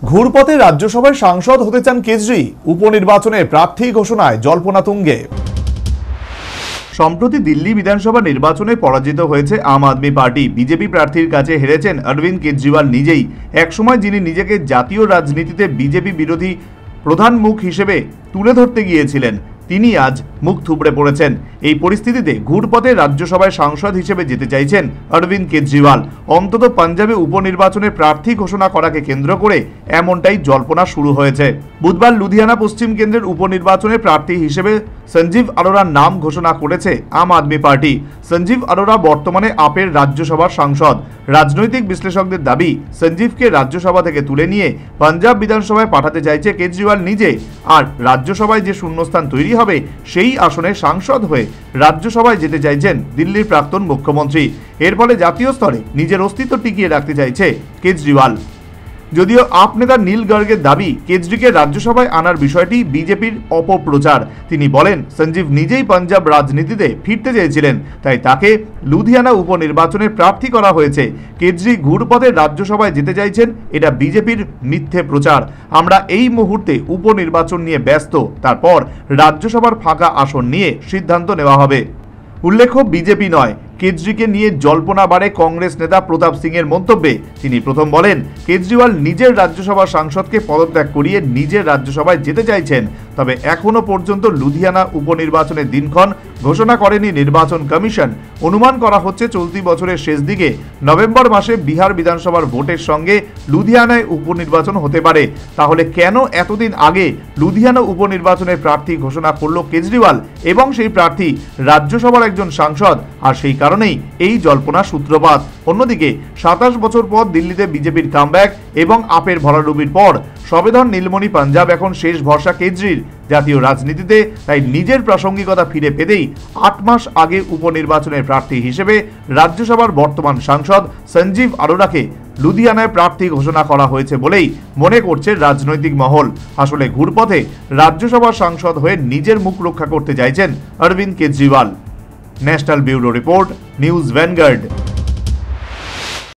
ঘুরপথে রাজ্যসভায় সাংসদ হতে চান কেজরি, উপনির্বাচনে প্রার্থী ঘোষণায় জল্পনা তুঙ্গে। সম্প্রতি দিল্লি বিধানসভা নির্বাচনে পরাজিত হয়েছে আম আদমি পার্টি। বিজেপি প্রার্থীর কাছে হেরেছেন অরবিন্দ কেজরিওয়াল নিজেই। একসময় যিনি নিজেকে জাতীয় রাজনীতিতে বিজেপি বিরোধী প্রধান মুখ হিসেবে তুলে ধরতে গিয়েছিলেন, তিনি আজ মুখ থুবড়ে পড়েছেন। এই পরিস্থিতিতে ঘুরপথে রাজ্যসভায় সাংসদ হিসেবে যেতে চাইছেন অরবিন্দ কেজরিওয়াল। অন্তত পাঞ্জাবে উপনির্বাচনে প্রার্থী ঘোষণা করাকে কেন্দ্র করে এমনটাই জল্পনা শুরু হয়েছে। বুধবার লুধিয়ানা পশ্চিম কেন্দ্রের উপনির্বাচনে প্রার্থী হিসেবে সঞ্জীব আরোরার নাম ঘোষণা করেছে আম আদমি পার্টি। সঞ্জীব আরোরা বর্তমানে আপের রাজ্যসভার সাংসদ। রাজনৈতিক বিশ্লেষকদের দাবি, সঞ্জীবকে রাজ্যসভা থেকে তুলে নিয়ে পাঞ্জাব বিধানসভায় পাঠাতে চাইছে কেজরিওয়াল নিজে। আর রাজ্যসভায় যে শূন্যস্থান তৈরি হবে, সেই আসনে সাংসদ হয়ে রাজ্যসভায় যেতে চাইছেন দিল্লির প্রাক্তন মুখ্যমন্ত্রী। এর ফলে জাতীয় স্তরে নিজের অস্তিত্ব টিকিয়ে রাখতে চাইছে কেজরিওয়াল। যদিও আপ নেতা নীল গার্গের দাবি, কেজরিকে রাজ্যসভায় আনার বিষয়টি বিজেপির অপপ্রচার। তিনি বলেন, সঞ্জীব নিজেই পাঞ্জাব রাজনীতিতে ফিরতে চেয়েছিলেন, তাই তাকে লুধিয়ানা উপনির্বাচনে প্রার্থী করা হয়েছে। কেজরি ঘুরপথে রাজ্যসভায় যেতে চাইছেন, এটা বিজেপির মিথ্যে প্রচার। আমরা এই মুহূর্তে উপনির্বাচন নিয়ে ব্যস্ত, তারপর রাজ্যসভার ফাঁকা আসন নিয়ে সিদ্ধান্ত নেওয়া হবে। উল্লেখ্য, বিজেপি নয়, কেজরিকে নিয়ে জল্পনা বাড়ে কংগ্রেস নেতা প্রতাপ সিং এর মন্তব্যে। তিনি প্রথম বলেন, কেজরিওয়াল নিজের রাজ্যসভার সাংসদকে পদত্যাগ করিয়ে নিজের রাজ্যসভায় যেতে চাইছেন। তবে এখনো পর্যন্ত লুধিয়ানা উপনির্বাচনের দিনক্ষণ ঘোষণা করেনি নির্বাচন কমিশন। অনুমান করা হচ্ছে চলতি বছরের শেষ দিকে নভেম্বর মাসে বিহার বিধানসভার ভোটের সঙ্গে লুধিয়ানায় উপনির্বাচন হতে পারে। তাহলে কেন এতদিন আগে লুধিয়ানা উপনির্বাচনের প্রার্থী ঘোষণা করল কেজরিওয়াল, এবং সেই প্রার্থী রাজ্যসভার একজন সাংসদ? আর সেই কারণেই এই জল্পনা সূত্রপাত। অন্যদিকে 27 বছর পর দিল্লিতে বিজেপির কামব্যাক এবং আপের ভরাডুবির পর সবেধন নীলমণি পাঞ্জাব এখন শেষ ভরসা কেজরির জাতীয় রাজনীতিতে। তাই নিজের প্রাসঙ্গিকতা ফিরে পেতেই 8 মাস আগে উপনির্বাচনের প্রার্থী হিসেবে রাজ্যসভার বর্তমান সাংসদ সঞ্জীব আরোরাকে লুধিয়ানায় প্রার্থী ঘোষণা করা হয়েছে বলেই মনে করছে রাজনৈতিক মহল। আসলে ঘুরপথে রাজ্যসভার সাংসদ হয়ে নিজের মুখ রক্ষা করতে চাইছেন Arvind Kejriwal. National bureau report, news vanguard.